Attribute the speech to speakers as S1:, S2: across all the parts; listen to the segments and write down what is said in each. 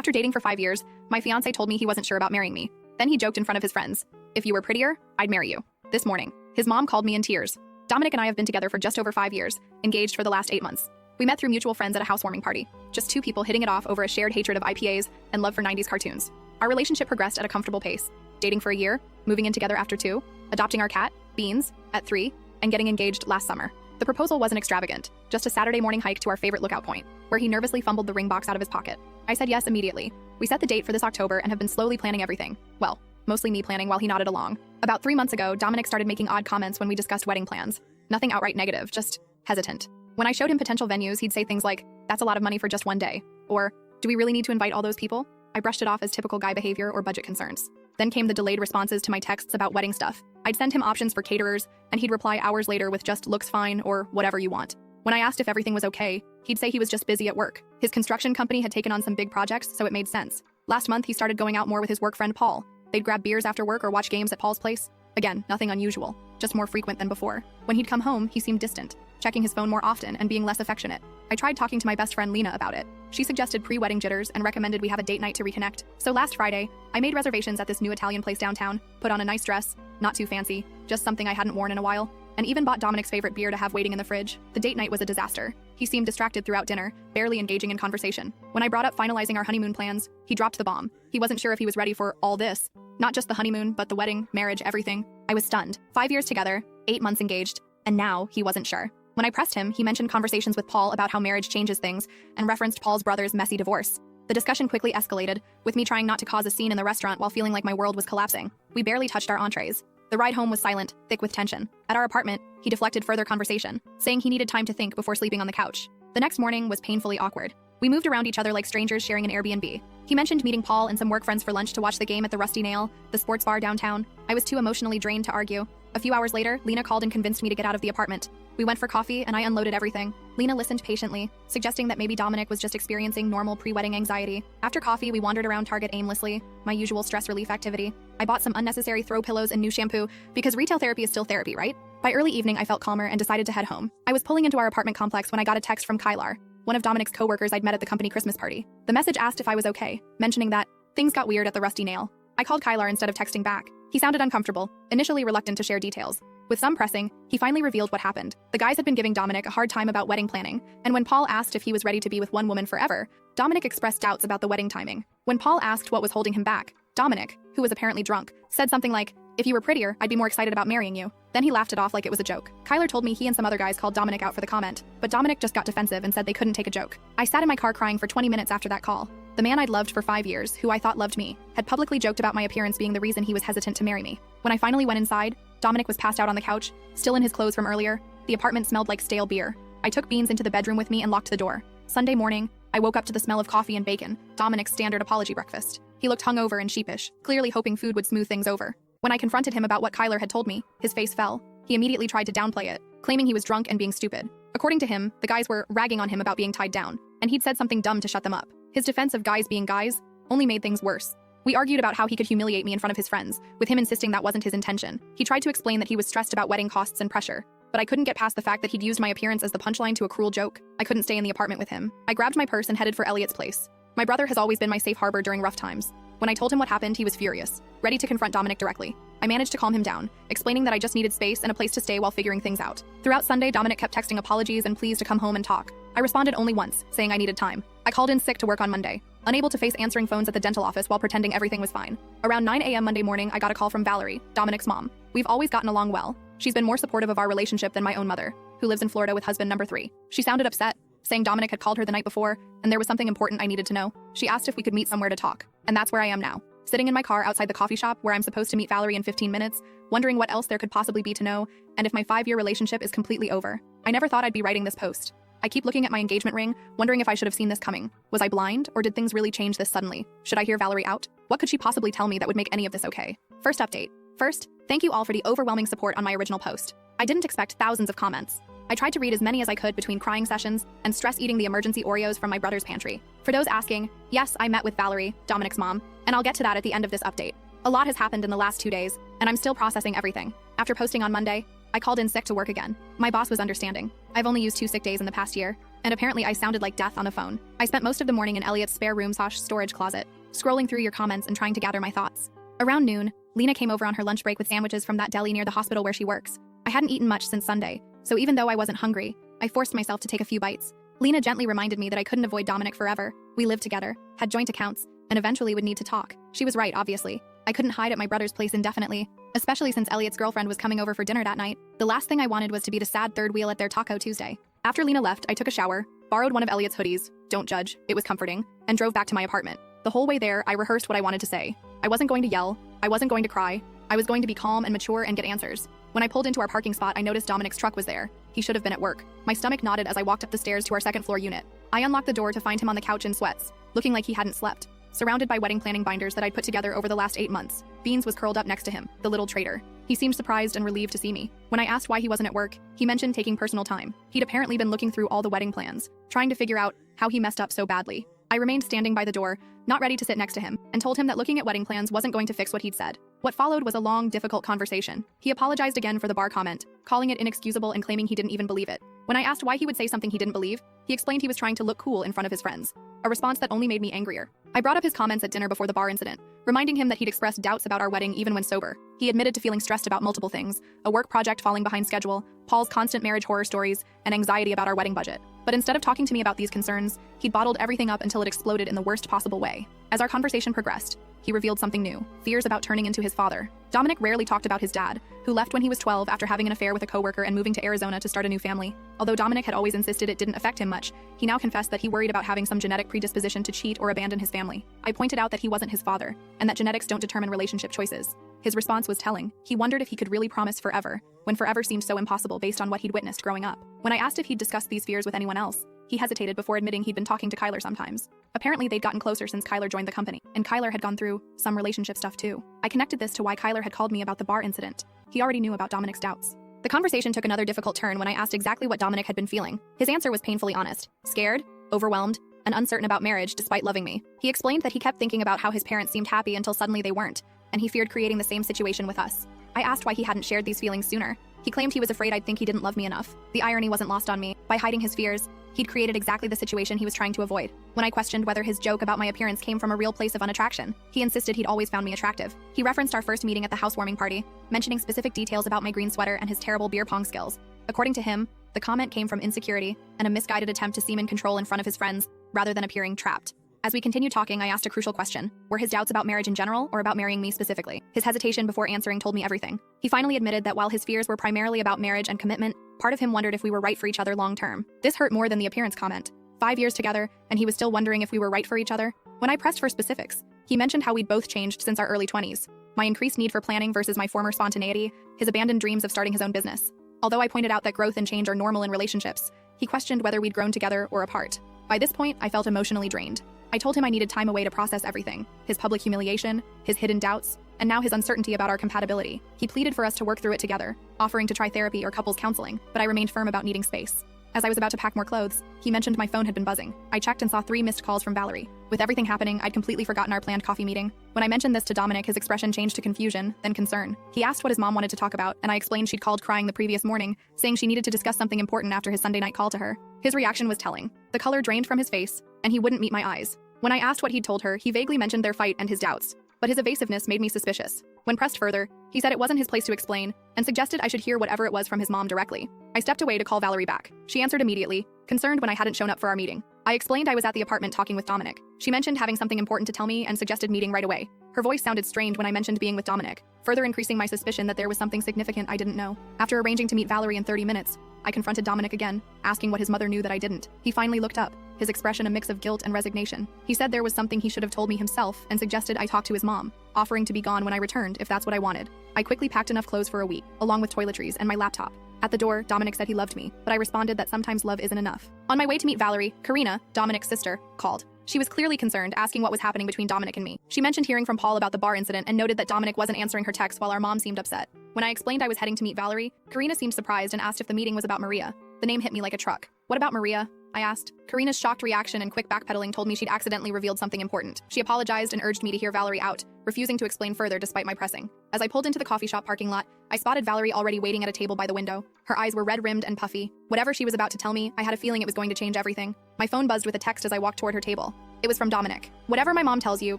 S1: After dating for 5 years, my fiancé told me he wasn't sure about marrying me. Then he joked in front of his friends, "If you were prettier, I'd marry you." This morning, his mom called me in tears. Dominic and I have been together for just over 5 years, engaged for the last 8 months. We met through mutual friends at a housewarming party, just two people hitting it off over a shared hatred of IPAs and love for 90s cartoons. Our relationship progressed at a comfortable pace, dating for a year, moving in together after 2, adopting our cat, Beans, at 3, and getting engaged last summer. The proposal wasn't extravagant, just a Saturday morning hike to our favorite lookout point, where he nervously fumbled the ring box out of his pocket. I said yes immediately. We set the date for this October and have been slowly planning everything. Well, mostly me planning while he nodded along. About 3 months ago, Dominic started making odd comments when we discussed wedding plans. Nothing outright negative, just hesitant. When I showed him potential venues, he'd say things like, "That's a lot of money for just one day," or, "Do we really need to invite all those people?" I brushed it off as typical guy behavior or budget concerns. Then came the delayed responses to my texts about wedding stuff. I'd send him options for caterers, and he'd reply hours later with just "looks fine" or "whatever you want." When I asked if everything was okay, he'd say he was just busy at work. His construction company had taken on some big projects, so it made sense. Last month, he started going out more with his work friend Paul. They'd grab beers after work or watch games at Paul's place. Again, nothing unusual, just more frequent than before. When he'd come home, he seemed distant, checking his phone more often and being less affectionate. I tried talking to my best friend Lena about it. She suggested pre-wedding jitters and recommended we have a date night to reconnect. So last Friday, I made reservations at this new Italian place downtown, put on a nice dress, not too fancy, just something I hadn't worn in a while, and even bought Dominic's favorite beer to have waiting in the fridge. The date night was a disaster. He seemed distracted throughout dinner, barely engaging in conversation. When I brought up finalizing our honeymoon plans, he dropped the bomb. He wasn't sure if he was ready for all this. Not just the honeymoon, but the wedding, marriage, everything. I was stunned. 5 years together, 8 months engaged, and now he wasn't sure. When I pressed him, he mentioned conversations with Paul about how marriage changes things and referenced Paul's brother's messy divorce. The discussion quickly escalated, with me trying not to cause a scene in the restaurant while feeling like my world was collapsing. We barely touched our entrees. The ride home was silent, thick with tension. At our apartment, he deflected further conversation, saying he needed time to think before sleeping on the couch. The next morning was painfully awkward. We moved around each other like strangers sharing an Airbnb. He mentioned meeting Paul and some work friends for lunch to watch the game at the Rusty Nail, the sports bar downtown. I was too emotionally drained to argue. A few hours later, Lena called and convinced me to get out of the apartment. We went for coffee, and I unloaded everything. Lena listened patiently, suggesting that maybe Dominic was just experiencing normal pre-wedding anxiety. After coffee, we wandered around Target aimlessly, my usual stress relief activity. I bought some unnecessary throw pillows and new shampoo, because retail therapy is still therapy, right? By early evening, I felt calmer and decided to head home. I was pulling into our apartment complex when I got a text from Kylar, one of Dominic's coworkers I'd met at the company Christmas party. The message asked if I was okay, mentioning that things got weird at the Rusty Nail. I called Kylar instead of texting back. He sounded uncomfortable, initially reluctant to share details. With some pressing, he finally revealed what happened. The guys had been giving Dominic a hard time about wedding planning, and when Paul asked if he was ready to be with one woman forever, Dominic expressed doubts about the wedding timing. When Paul asked what was holding him back, Dominic, who was apparently drunk, said something like, "If you were prettier, I'd be more excited about marrying you." Then he laughed it off like it was a joke. Kylar told me he and some other guys called Dominic out for the comment, but Dominic just got defensive and said they couldn't take a joke. I sat in my car crying for 20 minutes after that call. The man I'd loved for 5 years, who I thought loved me, had publicly joked about my appearance being the reason he was hesitant to marry me. When I finally went inside, Dominic was passed out on the couch, still in his clothes from earlier. The apartment smelled like stale beer. I took Beans into the bedroom with me and locked the door. Sunday morning, I woke up to the smell of coffee and bacon, Dominic's standard apology breakfast. He looked hungover and sheepish, clearly hoping food would smooth things over. When I confronted him about what Kylar had told me, his face fell. He immediately tried to downplay it, claiming he was drunk and being stupid. According to him, the guys were ragging on him about being tied down, and he'd said something dumb to shut them up. His defense of guys being guys only made things worse. We argued about how he could humiliate me in front of his friends, with him insisting that wasn't his intention. He tried to explain that he was stressed about wedding costs and pressure, but I couldn't get past the fact that he'd used my appearance as the punchline to a cruel joke. I couldn't stay in the apartment with him. I grabbed my purse and headed for Elliot's place. My brother has always been my safe harbor during rough times. When I told him what happened, he was furious, ready to confront Dominic directly. I managed to calm him down, explaining that I just needed space and a place to stay while figuring things out. Throughout Sunday, Dominic kept texting apologies and pleas to come home and talk. I responded only once, saying I needed time. I called in sick to work on Monday, unable to face answering phones at the dental office while pretending everything was fine. Around 9 a.m. Monday morning, I got a call from Valerie, Dominic's mom. We've always gotten along well. She's been more supportive of our relationship than my own mother, who lives in Florida with husband number 3. She sounded upset, saying Dominic had called her the night before, and there was something important I needed to know. She asked if we could meet somewhere to talk, and that's where I am now. Sitting in my car outside the coffee shop where I'm supposed to meet Valerie in 15 minutes, wondering what else there could possibly be to know, and if my 5-year relationship is completely over. I never thought I'd be writing this post. I keep looking at my engagement ring, wondering if I should have seen this coming. Was I blind, or did things really change this suddenly? Should I hear Valerie out? What could she possibly tell me that would make any of this okay? First update. First, thank you all for the overwhelming support on my original post. I didn't expect thousands of comments. I tried to read as many as I could between crying sessions and stress eating the emergency Oreos from my brother's pantry. For those asking, yes, I met with Valerie, Dominic's mom, and I'll get to that at the end of this update. A lot has happened in the last 2 days, and I'm still processing everything. After posting on Monday, I called in sick to work again. My boss was understanding. I've only used 2 sick days in the past year, and apparently I sounded like death on the phone. I spent most of the morning in Elliot's spare room/storage closet, scrolling through your comments and trying to gather my thoughts. Around noon, Lena came over on her lunch break with sandwiches from that deli near the hospital where she works. I hadn't eaten much since Sunday, so even though I wasn't hungry, I forced myself to take a few bites. Lena gently reminded me that I couldn't avoid Dominic forever. We lived together, had joint accounts, and eventually would need to talk. She was right, obviously. I couldn't hide at my brother's place indefinitely, especially since Elliot's girlfriend was coming over for dinner that night. The last thing I wanted was to be the sad third wheel at their Taco Tuesday. After Lena left, I took a shower, borrowed one of Elliot's hoodies, don't judge, it was comforting, and drove back to my apartment. The whole way there, I rehearsed what I wanted to say. I wasn't going to yell, I wasn't going to cry, I was going to be calm and mature and get answers. When I pulled into our parking spot, I noticed Dominic's truck was there. He should have been at work. My stomach knotted as I walked up the stairs to our second floor unit. I unlocked the door to find him on the couch in sweats, looking like he hadn't slept, surrounded by wedding planning binders that I'd put together over the last 8 months. Beans was curled up next to him, the little traitor. He seemed surprised and relieved to see me. When I asked why he wasn't at work, he mentioned taking personal time. He'd apparently been looking through all the wedding plans, trying to figure out how he messed up so badly. I remained standing by the door, not ready to sit next to him, and told him that looking at wedding plans wasn't going to fix what he'd said. What followed was a long, difficult conversation. He apologized again for the bar comment, calling it inexcusable and claiming he didn't even believe it. When I asked why he would say something he didn't believe, he explained he was trying to look cool in front of his friends, a response that only made me angrier. I brought up his comments at dinner before the bar incident, reminding him that he'd expressed doubts about our wedding even when sober. He admitted to feeling stressed about multiple things, a work project falling behind schedule, Paul's constant marriage horror stories, and anxiety about our wedding budget. But instead of talking to me about these concerns, he'd bottled everything up until it exploded in the worst possible way. As our conversation progressed, he revealed something new, fears about turning into his father. Dominic rarely talked about his dad, who left when he was 12 after having an affair with a coworker and moving to Arizona to start a new family. Although Dominic had always insisted it didn't affect him much, he now confessed that he worried about having some genetic predisposition to cheat or abandon his family. I pointed out that he wasn't his father, and that genetics don't determine relationship choices. His response was telling. He wondered if he could really promise forever, when forever seemed so impossible based on what he'd witnessed growing up. When I asked if he'd discussed these fears with anyone else, he hesitated before admitting he'd been talking to Kyler sometimes. Apparently, they'd gotten closer since Kyler joined the company, and Kyler had gone through some relationship stuff too. I connected this to why Kyler had called me about the bar incident. He already knew about Dominic's doubts. The conversation took another difficult turn when I asked exactly what Dominic had been feeling. His answer was painfully honest. Scared, overwhelmed, and uncertain about marriage despite loving me. He explained that he kept thinking about how his parents seemed happy until suddenly they weren't, and he feared creating the same situation with us. I asked why he hadn't shared these feelings sooner. He claimed he was afraid I'd think he didn't love me enough. The irony wasn't lost on me. By hiding his fears, he'd created exactly the situation he was trying to avoid. When I questioned whether his joke about my appearance came from a real place of unattraction, he insisted he'd always found me attractive. He referenced our first meeting at the housewarming party, mentioning specific details about my green sweater and his terrible beer pong skills. According to him, the comment came from insecurity and a misguided attempt to seem in control in front of his friends, rather than appearing trapped. As we continued talking, I asked a crucial question. Were his doubts about marriage in general or about marrying me specifically? His hesitation before answering told me everything. He finally admitted that while his fears were primarily about marriage and commitment, part of him wondered if we were right for each other long term. This hurt more than the appearance comment. 5 years together, and he was still wondering if we were right for each other? When I pressed for specifics, he mentioned how we'd both changed since our early 20s. My increased need for planning versus my former spontaneity, his abandoned dreams of starting his own business. Although I pointed out that growth and change are normal in relationships, he questioned whether we'd grown together or apart. By this point, I felt emotionally drained. I told him I needed time away to process everything, his public humiliation, his hidden doubts, and now his uncertainty about our compatibility. He pleaded for us to work through it together, offering to try therapy or couples counseling, but I remained firm about needing space. As I was about to pack more clothes, he mentioned my phone had been buzzing. I checked and saw 3 missed calls from Valerie. With everything happening, I'd completely forgotten our planned coffee meeting. When I mentioned this to Dominic, his expression changed to confusion, then concern. He asked what his mom wanted to talk about, and I explained she'd called crying the previous morning, saying she needed to discuss something important after his Sunday night call to her. His reaction was telling. The color drained from his face, and he wouldn't meet my eyes. When I asked what he'd told her, he vaguely mentioned their fight and his doubts, but his evasiveness made me suspicious. When pressed further, he said it wasn't his place to explain, and suggested I should hear whatever it was from his mom directly. I stepped away to call Valerie back. She answered immediately, concerned when I hadn't shown up for our meeting. I explained I was at the apartment talking with Dominic. She mentioned having something important to tell me and suggested meeting right away. Her voice sounded strained when I mentioned being with Dominic, further increasing my suspicion that there was something significant I didn't know. After arranging to meet Valerie in 30 minutes, I confronted Dominic again, asking what his mother knew that I didn't. He finally looked up, his expression a mix of guilt and resignation. He said there was something he should have told me himself and suggested I talk to his mom, offering to be gone when I returned if that's what I wanted. I quickly packed enough clothes for a week, along with toiletries and my laptop. At the door, Dominic said he loved me, but I responded that sometimes love isn't enough. On my way to meet Valerie, Karina, Dominic's sister, called. She was clearly concerned, asking what was happening between Dominic and me. She mentioned hearing from Paul about the bar incident and noted that Dominic wasn't answering her texts while our mom seemed upset. When I explained I was heading to meet Valerie, Karina seemed surprised and asked if the meeting was about Maria. The name hit me like a truck. What about Maria? I asked. Karina's shocked reaction and quick backpedaling told me she'd accidentally revealed something important. She apologized and urged me to hear Valerie out, refusing to explain further despite my pressing. As I pulled into the coffee shop parking lot, I spotted Valerie already waiting at a table by the window. Her eyes were red-rimmed and puffy. Whatever she was about to tell me, I had a feeling it was going to change everything. My phone buzzed with a text as I walked toward her table. It was from Dominic. Whatever my mom tells you,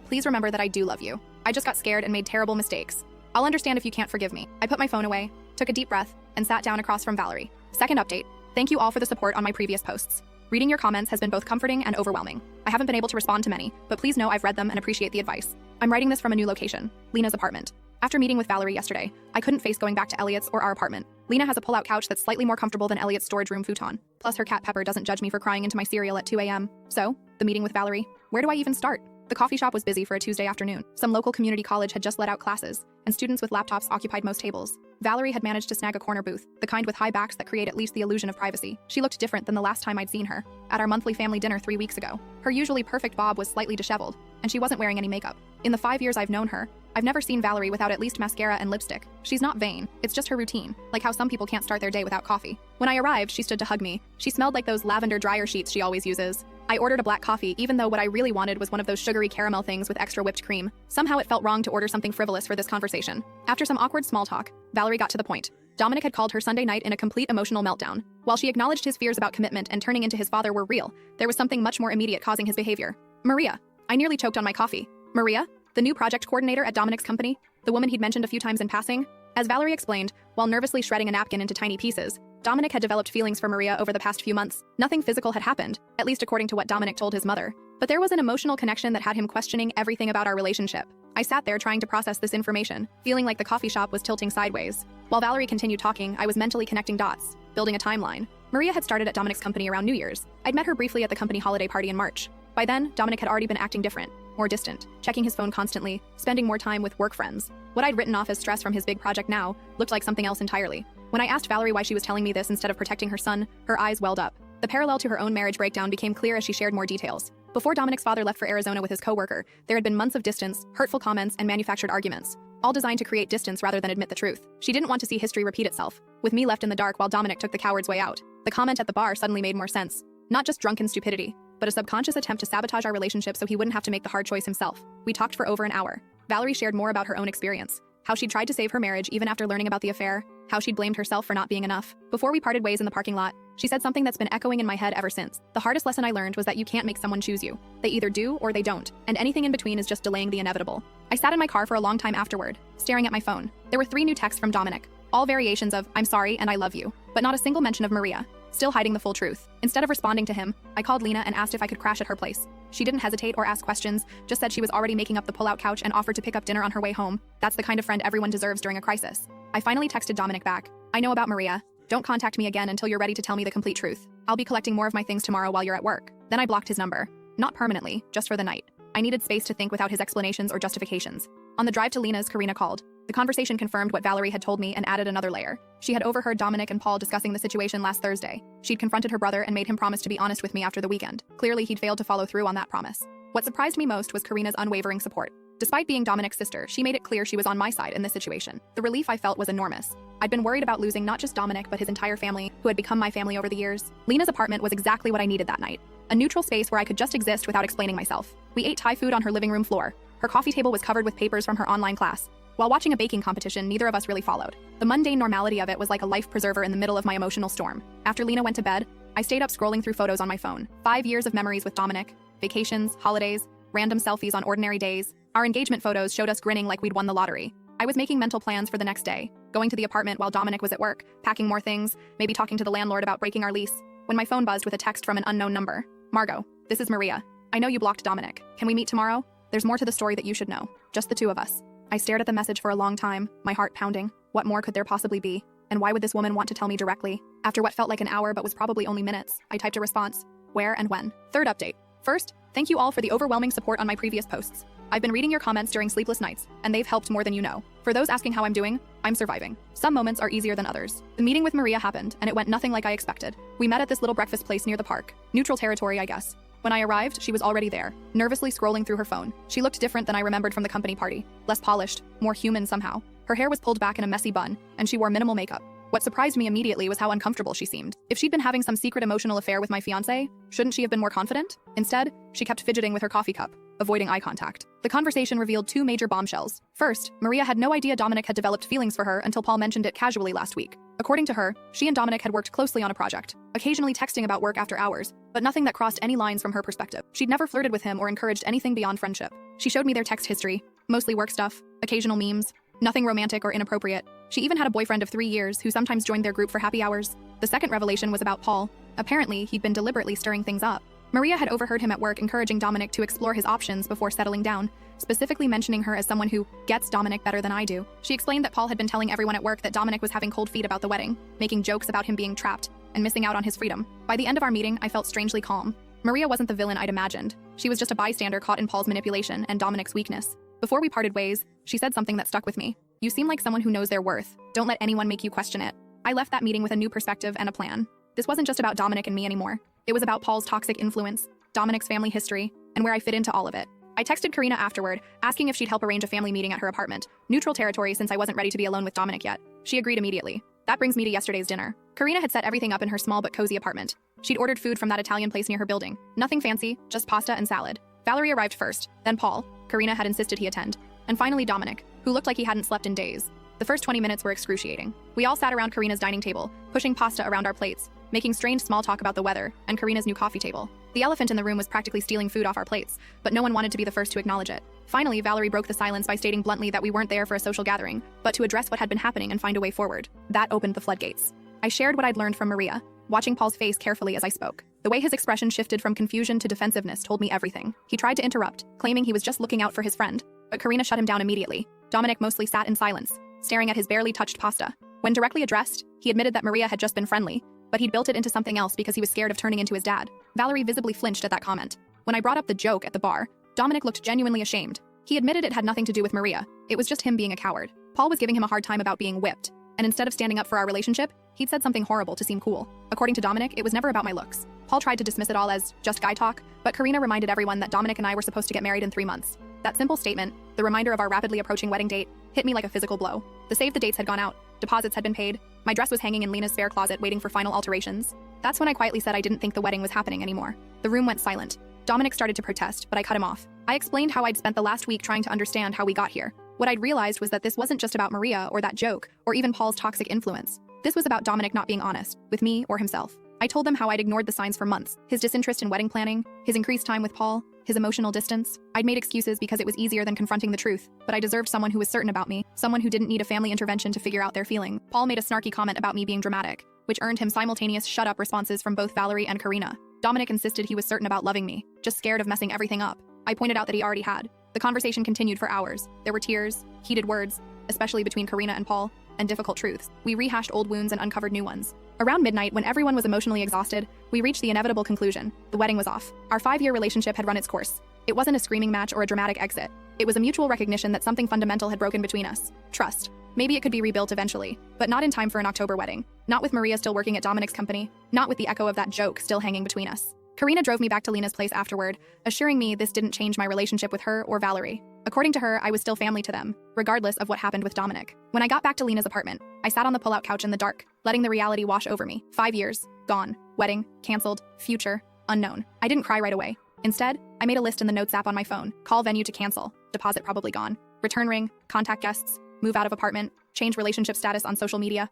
S1: please remember that I do love you. I just got scared and made terrible mistakes. I'll understand if you can't forgive me. I put my phone away, took a deep breath, and sat down across from Valerie. Second update. Thank you all for the support on my previous posts. Reading your comments has been both comforting and overwhelming. I haven't been able to respond to many, but please know I've read them and appreciate the advice. I'm writing this from a new location, Lena's apartment. After meeting with Valerie yesterday, I couldn't face going back to Elliot's or our apartment. Lena has a pull-out couch that's slightly more comfortable than Elliot's storage room futon. Plus her cat Pepper doesn't judge me for crying into my cereal at 2 a.m. So, the meeting with Valerie. Where do I even start? The coffee shop was busy for a Tuesday afternoon. Some local community college had just let out classes, and students with laptops occupied most tables. Valerie had managed to snag a corner booth, the kind with high backs that create at least the illusion of privacy. She looked different than the last time I'd seen her, at our monthly family dinner 3 weeks ago. Her usually perfect bob was slightly disheveled, and she wasn't wearing any makeup. In the 5 years I've known her, I've never seen Valerie without at least mascara and lipstick. She's not vain, it's just her routine, like how some people can't start their day without coffee. When I arrived, she stood to hug me. She smelled like those lavender dryer sheets she always uses. I ordered a black coffee, even though what I really wanted was one of those sugary caramel things with extra whipped cream. Somehow it felt wrong to order something frivolous for this conversation. After some awkward small talk, Valerie got to the point. Dominic had called her Sunday night in a complete emotional meltdown. While she acknowledged his fears about commitment and turning into his father were real, there was something much more immediate causing his behavior. Maria. I nearly choked on my coffee. Maria? The new project coordinator at Dominic's company? The woman he'd mentioned a few times in passing? As Valerie explained, while nervously shredding a napkin into tiny pieces, Dominic had developed feelings for Maria over the past few months. Nothing physical had happened, at least according to what Dominic told his mother. But there was an emotional connection that had him questioning everything about our relationship. I sat there trying to process this information, feeling like the coffee shop was tilting sideways. While Valerie continued talking, I was mentally connecting dots, building a timeline. Maria had started at Dominic's company around New Year's. I'd met her briefly at the company holiday party in March. By then, Dominic had already been acting different, more distant, checking his phone constantly, spending more time with work friends. What I'd written off as stress from his big project now looked like something else entirely. When I asked Valerie why she was telling me this instead of protecting her son, her eyes welled up. The parallel to her own marriage breakdown became clear as she shared more details. Before Dominic's father left for Arizona with his coworker, there had been months of distance, hurtful comments, and manufactured arguments, all designed to create distance rather than admit the truth. She didn't want to see history repeat itself, with me left in the dark while Dominic took the coward's way out. The comment at the bar suddenly made more sense. Not just drunken stupidity, but a subconscious attempt to sabotage our relationship so he wouldn't have to make the hard choice himself. We talked for over an hour. Valerie shared more about her own experience, how she'd tried to save her marriage even after learning about the affair, how she'd blamed herself for not being enough. Before we parted ways in the parking lot, she said something that's been echoing in my head ever since. The hardest lesson I learned was that you can't make someone choose you. They either do or they don't, and anything in between is just delaying the inevitable. I sat in my car for a long time afterward, staring at my phone. There were 3 new texts from Dominic, all variations of "I'm sorry" and "I love you," but not a single mention of Maria, still hiding the full truth. Instead of responding to him, I called Lena and asked if I could crash at her place. She didn't hesitate or ask questions, just said she was already making up the pull-out couch and offered to pick up dinner on her way home. That's the kind of friend everyone deserves during a crisis. I finally texted Dominic back. I know about Maria. Don't contact me again until you're ready to tell me the complete truth. I'll be collecting more of my things tomorrow while you're at work. Then I blocked his number. Not permanently, just for the night. I needed space to think without his explanations or justifications. On the drive to Lena's, Karina called. The conversation confirmed what Valerie had told me and added another layer. She had overheard Dominic and Paul discussing the situation last Thursday. She'd confronted her brother and made him promise to be honest with me after the weekend. Clearly, he'd failed to follow through on that promise. What surprised me most was Karina's unwavering support. Despite being Dominic's sister, she made it clear she was on my side in this situation. The relief I felt was enormous. I'd been worried about losing not just Dominic but his entire family, who had become my family over the years. Lena's apartment was exactly what I needed that night. A neutral space where I could just exist without explaining myself. We ate Thai food on her living room floor. Her coffee table was covered with papers from her online class. While watching a baking competition, neither of us really followed. The mundane normality of it was like a life preserver in the middle of my emotional storm. After Lena went to bed, I stayed up scrolling through photos on my phone. 5 years of memories with Dominic, vacations, holidays, random selfies on ordinary days. Our engagement photos showed us grinning like we'd won the lottery. I was making mental plans for the next day, going to the apartment while Dominic was at work, packing more things, maybe talking to the landlord about breaking our lease, when my phone buzzed with a text from an unknown number. Margot, this is Maria. I know you blocked Dominic. Can we meet tomorrow? There's more to the story that you should know. Just the 2 of us. I stared at the message for a long time, my heart pounding. What more could there possibly be? And why would this woman want to tell me directly? After what felt like an hour but was probably only minutes, I typed a response. Where and when? Third update. First, thank you all for the overwhelming support on my previous posts. I've been reading your comments during sleepless nights, and they've helped more than you know. For those asking how I'm doing, I'm surviving. Some moments are easier than others. The meeting with Maria happened, and it went nothing like I expected. We met at this little breakfast place near the park. Neutral territory, I guess. When I arrived, she was already there, nervously scrolling through her phone. She looked different than I remembered from the company party. Less polished, more human somehow. Her hair was pulled back in a messy bun, and she wore minimal makeup. What surprised me immediately was how uncomfortable she seemed. If she'd been having some secret emotional affair with my fiancé, shouldn't she have been more confident? Instead, she kept fidgeting with her coffee cup, avoiding eye contact. The conversation revealed two major bombshells. First, Maria had no idea Dominic had developed feelings for her until Paul mentioned it casually last week. According to her, she and Dominic had worked closely on a project, occasionally texting about work after hours, but nothing that crossed any lines from her perspective. She'd never flirted with him or encouraged anything beyond friendship. She showed me their text history, mostly work stuff, occasional memes, nothing romantic or inappropriate. She even had a boyfriend of 3 years who sometimes joined their group for happy hours. The second revelation was about Paul. Apparently, he'd been deliberately stirring things up. Maria had overheard him at work encouraging Dominic to explore his options before settling down, specifically mentioning her as someone who gets Dominic better than I do. She explained that Paul had been telling everyone at work that Dominic was having cold feet about the wedding, making jokes about him being trapped and missing out on his freedom. By the end of our meeting, I felt strangely calm. Maria wasn't the villain I'd imagined. She was just a bystander caught in Paul's manipulation and Dominic's weakness. Before we parted ways, she said something that stuck with me. "You seem like someone who knows their worth. Don't let anyone make you question it." I left that meeting with a new perspective and a plan. This wasn't just about Dominic and me anymore. It was about Paul's toxic influence, Dominic's family history, and where I fit into all of it. I texted Karina afterward, asking if she'd help arrange a family meeting at her apartment. Neutral territory since I wasn't ready to be alone with Dominic yet. She agreed immediately. That brings me to yesterday's dinner. Karina had set everything up in her small but cozy apartment. She'd ordered food from that Italian place near her building. Nothing fancy, just pasta and salad. Valerie arrived first, then Paul. Karina had insisted he attend. And finally Dominic, who looked like he hadn't slept in days. The first 20 minutes were excruciating. We all sat around Karina's dining table, pushing pasta around our plates, making strange small talk about the weather and Karina's new coffee table. The elephant in the room was practically stealing food off our plates, but no one wanted to be the first to acknowledge it. Finally, Valerie broke the silence by stating bluntly that we weren't there for a social gathering, but to address what had been happening and find a way forward. That opened the floodgates. I shared what I'd learned from Maria, watching Paul's face carefully as I spoke. The way his expression shifted from confusion to defensiveness told me everything. He tried to interrupt, claiming he was just looking out for his friend, but Karina shut him down immediately. Dominic mostly sat in silence, staring at his barely touched pasta. When directly addressed, he admitted that Maria had just been friendly, but he'd built it into something else because he was scared of turning into his dad. Valerie visibly flinched at that comment. When I brought up the joke at the bar, Dominic looked genuinely ashamed. He admitted it had nothing to do with Maria. It was just him being a coward. Paul was giving him a hard time about being whipped, and instead of standing up for our relationship, he'd said something horrible to seem cool. According to Dominic, it was never about my looks. Paul tried to dismiss it all as just guy talk, but Karina reminded everyone that Dominic and I were supposed to get married in 3 months. That simple statement, the reminder of our rapidly approaching wedding date, hit me like a physical blow. The save the dates had gone out, deposits had been paid, my dress was hanging in Lena's spare closet waiting for final alterations. That's when I quietly said I didn't think the wedding was happening anymore. The room went silent. Dominic started to protest, but I cut him off. I explained how I'd spent the last week trying to understand how we got here. What I'd realized was that this wasn't just about Maria or that joke, or even Paul's toxic influence. This was about Dominic not being honest, with me or himself. I told them how I'd ignored the signs for months, his disinterest in wedding planning, his increased time with Paul, his emotional distance. I'd made excuses because it was easier than confronting the truth, but I deserved someone who was certain about me, someone who didn't need a family intervention to figure out their feeling. Paul made a snarky comment about me being dramatic, which earned him simultaneous shut-up responses from both Valerie and Karina. Dominic insisted he was certain about loving me, just scared of messing everything up. I pointed out that he already had. The conversation continued for hours. There were tears, heated words, especially between Karina and Paul, and difficult truths. We rehashed old wounds and uncovered new ones. Around midnight, when everyone was emotionally exhausted, we reached the inevitable conclusion. The wedding was off. Our 5-year relationship had run its course. It wasn't a screaming match or a dramatic exit. It was a mutual recognition that something fundamental had broken between us. Trust. Maybe it could be rebuilt eventually, but not in time for an October wedding. Not with Maria still working at Dominic's company. Not with the echo of that joke still hanging between us. Karina drove me back to Lena's place afterward, assuring me this didn't change my relationship with her or Valerie. According to her, I was still family to them, regardless of what happened with Dominic. When I got back to Lena's apartment, I sat on the pull-out couch in the dark, letting the reality wash over me. 5 years, gone. Wedding, canceled, future, unknown. I didn't cry right away. Instead, I made a list in the Notes app on my phone. Call venue to cancel. Deposit probably gone. Return ring. Contact guests. Move out of apartment. Change relationship status on social media.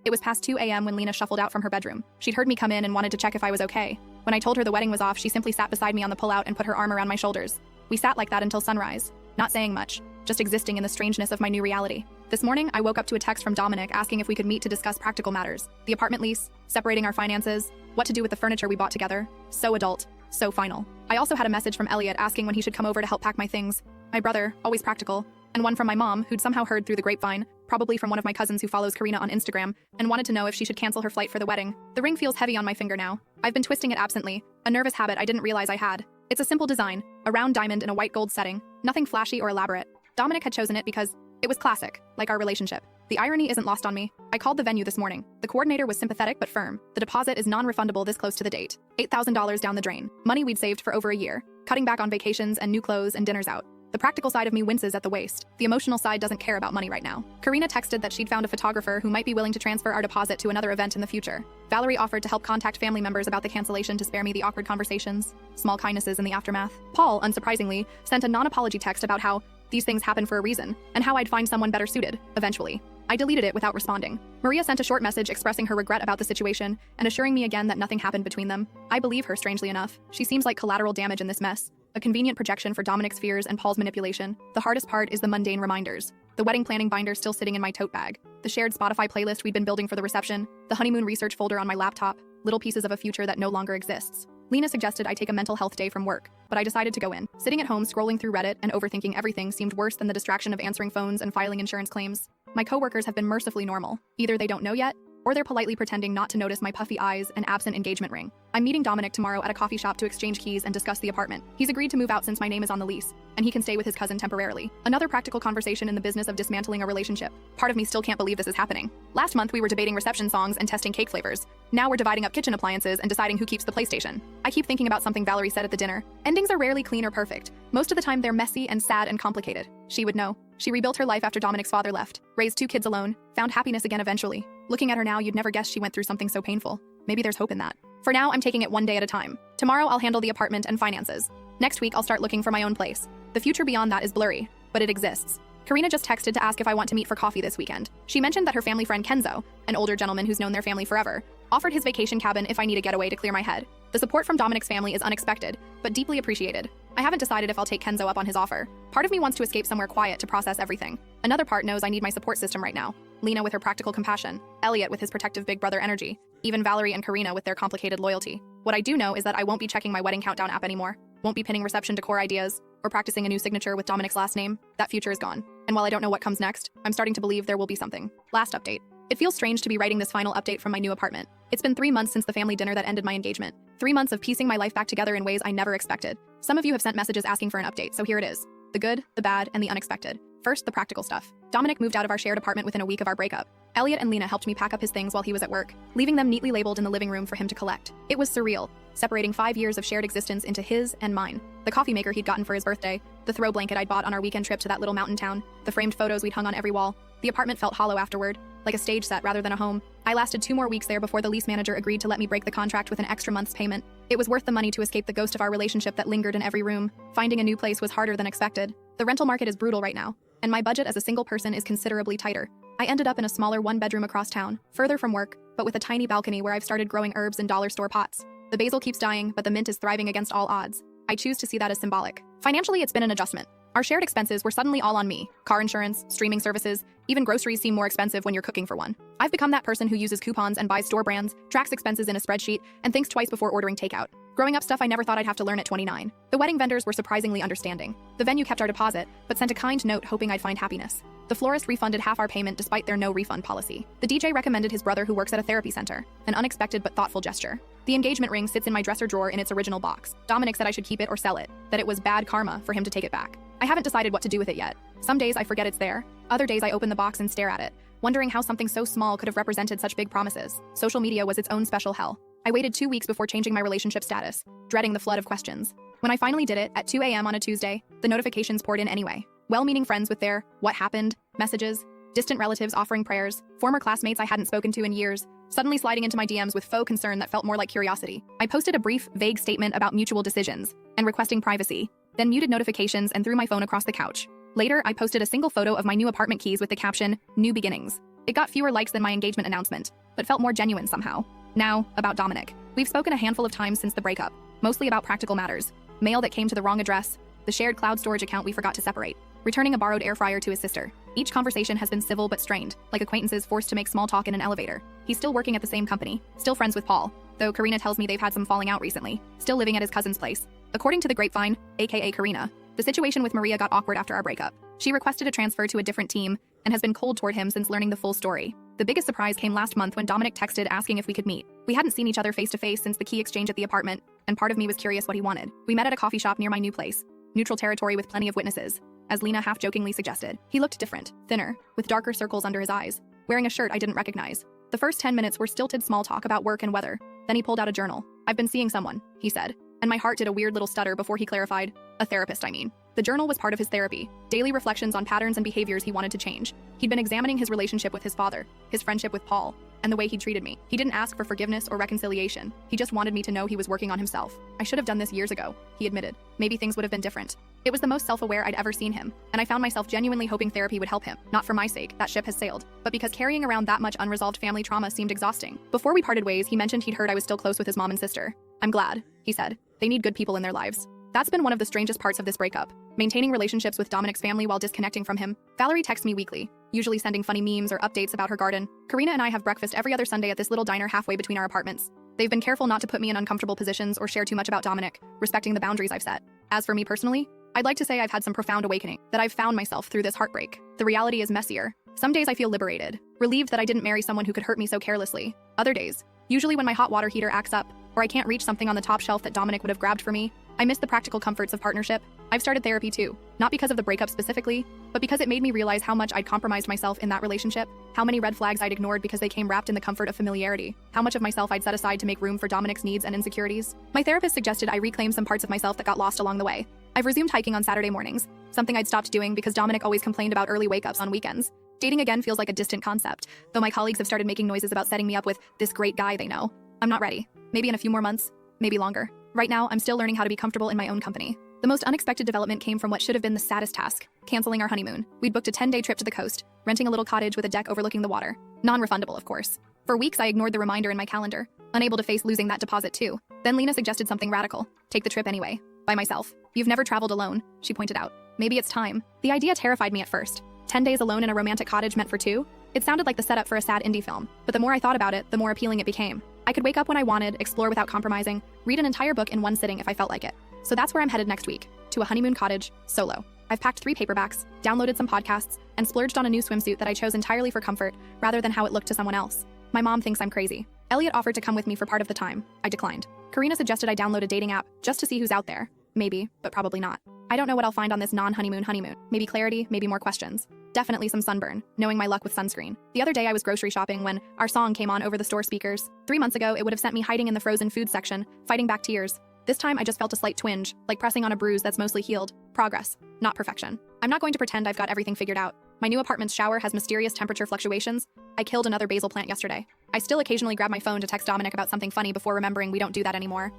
S1: It was past 2 a.m. when Lena shuffled out from her bedroom. She'd heard me come in and wanted to check if I was okay. When I told her the wedding was off, she simply sat beside me on the pull-out and put her arm around my shoulders. We sat like that until sunrise, not saying much, just existing in the strangeness of my new reality. This morning, I woke up to a text from Dominic asking if we could meet to discuss practical matters. The apartment lease, separating our finances, what to do with the furniture we bought together. So adult, so final. I also had a message from Elliot asking when he should come over to help pack my things. My brother, always practical, and one from my mom, who'd somehow heard through the grapevine, probably from one of my cousins who follows Karina on Instagram, and wanted to know if she should cancel her flight for the wedding. The ring feels heavy on my finger now. I've been twisting it absently, a nervous habit I didn't realize I had. It's a simple design, a round diamond in a white gold setting, nothing flashy or elaborate. Dominic had chosen it because it was classic, like our relationship. The irony isn't lost on me. I called the venue this morning. The coordinator was sympathetic but firm. The deposit is non-refundable this close to the date. $8,000 down the drain. Money we'd saved for over a year, cutting back on vacations and new clothes and dinners out. The practical side of me winces at the waste. The emotional side doesn't care about money right now. Karina texted that she'd found a photographer who might be willing to transfer our deposit to another event in the future. Valerie offered to help contact family members about the cancellation to spare me the awkward conversations. Small kindnesses in the aftermath. Paul, unsurprisingly, sent a non-apology text about how these things happen for a reason, and how I'd find someone better suited, eventually. I deleted it without responding. Maria sent a short message expressing her regret about the situation and assuring me again that nothing happened between them. I believe her, strangely enough. She seems like collateral damage in this mess. A convenient projection for Dominic's fears and Paul's manipulation. The hardest part is the mundane reminders. The wedding planning binder still sitting in my tote bag. The shared Spotify playlist we'd been building for the reception. The honeymoon research folder on my laptop. Little pieces of a future that no longer exists. Lena suggested I take a mental health day from work, but I decided to go in. Sitting at home scrolling through Reddit and overthinking everything seemed worse than the distraction of answering phones and filing insurance claims. My coworkers have been mercifully normal. Either they don't know yet, or they're politely pretending not to notice my puffy eyes and absent engagement ring. I'm meeting Dominic tomorrow at a coffee shop to exchange keys and discuss the apartment. He's agreed to move out since my name is on the lease, and he can stay with his cousin temporarily. Another practical conversation in the business of dismantling a relationship. Part of me still can't believe this is happening. Last month we were debating reception songs and testing cake flavors. Now we're dividing up kitchen appliances and deciding who keeps the PlayStation. I keep thinking about something Valerie said at the dinner. Endings are rarely clean or perfect. Most of the time they're messy and sad and complicated. She would know. She rebuilt her life after Dominic's father left, raised 2 kids alone, found happiness again eventually. Looking at her now, you'd never guess she went through something so painful. Maybe there's hope in that. For now, I'm taking it one day at a time. Tomorrow, I'll handle the apartment and finances. Next week, I'll start looking for my own place. The future beyond that is blurry, but it exists. Karina just texted to ask if I want to meet for coffee this weekend. She mentioned that her family friend Kenzo, an older gentleman who's known their family forever, offered his vacation cabin if I need a getaway to clear my head. The support from Dominic's family is unexpected, but deeply appreciated. I haven't decided if I'll take Kenzo up on his offer. Part of me wants to escape somewhere quiet to process everything. Another part knows I need my support system right now. Lena with her practical compassion, Elliot with his protective big brother energy, even Valerie and Karina with their complicated loyalty. What I do know is that I won't be checking my wedding countdown app anymore, won't be pinning reception decor ideas, or practicing a new signature with Dominic's last name. That future is gone. And while I don't know what comes next, I'm starting to believe there will be something. Last update. It feels strange to be writing this final update from my new apartment. It's been 3 months since the family dinner that ended my engagement. 3 months of piecing my life back together in ways I never expected. Some of you have sent messages asking for an update, so here it is. The good, the bad, and the unexpected. First, the practical stuff. Dominic moved out of our shared apartment within a week of our breakup. Elliot and Lena helped me pack up his things while he was at work, leaving them neatly labeled in the living room for him to collect. It was surreal, separating 5 years of shared existence into his and mine. The coffee maker he'd gotten for his birthday, the throw blanket I'd bought on our weekend trip to that little mountain town, the framed photos we'd hung on every wall. The apartment felt hollow afterward, like a stage set rather than a home. I lasted 2 more weeks there before the lease manager agreed to let me break the contract with an extra month's payment. It was worth the money to escape the ghost of our relationship that lingered in every room. Finding a new place was harder than expected. The rental market is brutal right now, and my budget as a single person is considerably tighter. I ended up in a smaller 1-bedroom across town, further from work, but with a tiny balcony where I've started growing herbs in dollar store pots. The basil keeps dying, but the mint is thriving against all odds. I choose to see that as symbolic. Financially, it's been an adjustment. Our shared expenses were suddenly all on me. Car insurance, streaming services, even groceries seem more expensive when you're cooking for one. I've become that person who uses coupons and buys store brands, tracks expenses in a spreadsheet, and thinks twice before ordering takeout. Growing up stuff I never thought I'd have to learn at 29. The wedding vendors were surprisingly understanding. The venue kept our deposit, but sent a kind note hoping I'd find happiness. The florist refunded half our payment despite their no refund policy. The DJ recommended his brother who works at a therapy center. An unexpected but thoughtful gesture. The engagement ring sits in my dresser drawer in its original box. Dominic said I should keep it or sell it, that it was bad karma for him to take it back. I haven't decided what to do with it yet. Some days I forget it's there. Other days I open the box and stare at it, wondering how something so small could have represented such big promises. Social media was its own special hell. I waited 2 weeks before changing my relationship status, dreading the flood of questions. When I finally did it, at 2 a.m. on a Tuesday, the notifications poured in anyway. Well-meaning friends with their "what happened" messages, distant relatives offering prayers, former classmates I hadn't spoken to in years, suddenly sliding into my DMs with faux concern that felt more like curiosity. I posted a brief, vague statement about mutual decisions and requesting privacy, then muted notifications and threw my phone across the couch. Later, I posted a single photo of my new apartment keys with the caption, "New Beginnings." It got fewer likes than my engagement announcement, but felt more genuine somehow. Now, about Dominic. We've spoken a handful of times since the breakup, mostly about practical matters. Mail that came to the wrong address, the shared cloud storage account we forgot to separate, returning a borrowed air fryer to his sister. Each conversation has been civil but strained, like acquaintances forced to make small talk in an elevator. He's still working at the same company, still friends with Paul, though Karina tells me they've had some falling out recently, still living at his cousin's place. According to the grapevine, aka Karina, the situation with Maria got awkward after our breakup. She requested a transfer to a different team and has been cold toward him since learning the full story. The biggest surprise came last month when Dominic texted asking if we could meet. We hadn't seen each other face to face since the key exchange at the apartment, and part of me was curious what he wanted. We met at a coffee shop near my new place, neutral territory with plenty of witnesses, as Lena half-jokingly suggested. He looked different, thinner, with darker circles under his eyes, wearing a shirt I didn't recognize. The first 10 minutes were stilted small talk about work and weather. Then he pulled out a journal. "I've been seeing someone," he said, and my heart did a weird little stutter before he clarified. "A therapist, I mean." The journal was part of his therapy, daily reflections on patterns and behaviors he wanted to change. He'd been examining his relationship with his father, his friendship with Paul, and the way he treated me. He didn't ask for forgiveness or reconciliation. He just wanted me to know he was working on himself. I should have done this years ago, he admitted. Maybe things would have been different. It was the most self-aware I'd ever seen him, and I found myself genuinely hoping therapy would help him. Not for my sake, that ship has sailed, but because carrying around that much unresolved family trauma seemed exhausting. Before we parted ways, he mentioned he'd heard I was still close with his mom and sister. I'm glad, he said. They need good people in their lives. That's been one of the strangest parts of this breakup. Maintaining relationships with Dominic's family while disconnecting from him. Valerie texts me weekly, usually sending funny memes or updates about her garden. Karina and I have breakfast every other Sunday at this little diner halfway between our apartments. They've been careful not to put me in uncomfortable positions or share too much about Dominic, respecting the boundaries I've set. As for me personally, I'd like to say I've had some profound awakening, that I've found myself through this heartbreak. The reality is messier. Some days I feel liberated, relieved that I didn't marry someone who could hurt me so carelessly. Other days, usually when my hot water heater acts up, or I can't reach something on the top shelf that Dominic would have grabbed for me, I miss the practical comforts of partnership. I've started therapy too, not because of the breakup specifically, but because it made me realize how much I'd compromised myself in that relationship, how many red flags I'd ignored because they came wrapped in the comfort of familiarity, how much of myself I'd set aside to make room for Dominic's needs and insecurities. My therapist suggested I reclaim some parts of myself that got lost along the way. I've resumed hiking on Saturday mornings, something I'd stopped doing because Dominic always complained about early wake-ups on weekends. Dating again feels like a distant concept, though my colleagues have started making noises about setting me up with this great guy they know. I'm not ready. Maybe in a few more months, maybe longer. Right now, I'm still learning how to be comfortable in my own company. The most unexpected development came from what should have been the saddest task, canceling our honeymoon. We'd booked a 10-day trip to the coast, renting a little cottage with a deck overlooking the water. Non-refundable, of course. For weeks, I ignored the reminder in my calendar, unable to face losing that deposit too. Then Lena suggested something radical. Take the trip anyway. By myself. You've never traveled alone, she pointed out. Maybe it's time. The idea terrified me at first. 10 days alone in a romantic cottage meant for two? It sounded like the setup for a sad indie film, but the more I thought about it, the more appealing it became. I could wake up when I wanted, explore without compromising, read an entire book in one sitting if I felt like it. So that's where I'm headed next week, to a honeymoon cottage, solo. I've packed 3 paperbacks, downloaded some podcasts, and splurged on a new swimsuit that I chose entirely for comfort, rather than how it looked to someone else. My mom thinks I'm crazy. Elliot offered to come with me for part of the time. I declined. Karina suggested I download a dating app, just to see who's out there. Maybe, but probably not. I don't know what I'll find on this non-honeymoon honeymoon. Maybe clarity, maybe more questions. Definitely some sunburn, knowing my luck with sunscreen. The other day I was grocery shopping when our song came on over the store speakers. 3 months ago, it would have sent me hiding in the frozen food section, fighting back tears. This time I just felt a slight twinge, like pressing on a bruise that's mostly healed. Progress, not perfection. I'm not going to pretend I've got everything figured out. My new apartment's shower has mysterious temperature fluctuations. I killed another basil plant yesterday. I still occasionally grab my phone to text Dominic about something funny before remembering we don't do that anymore.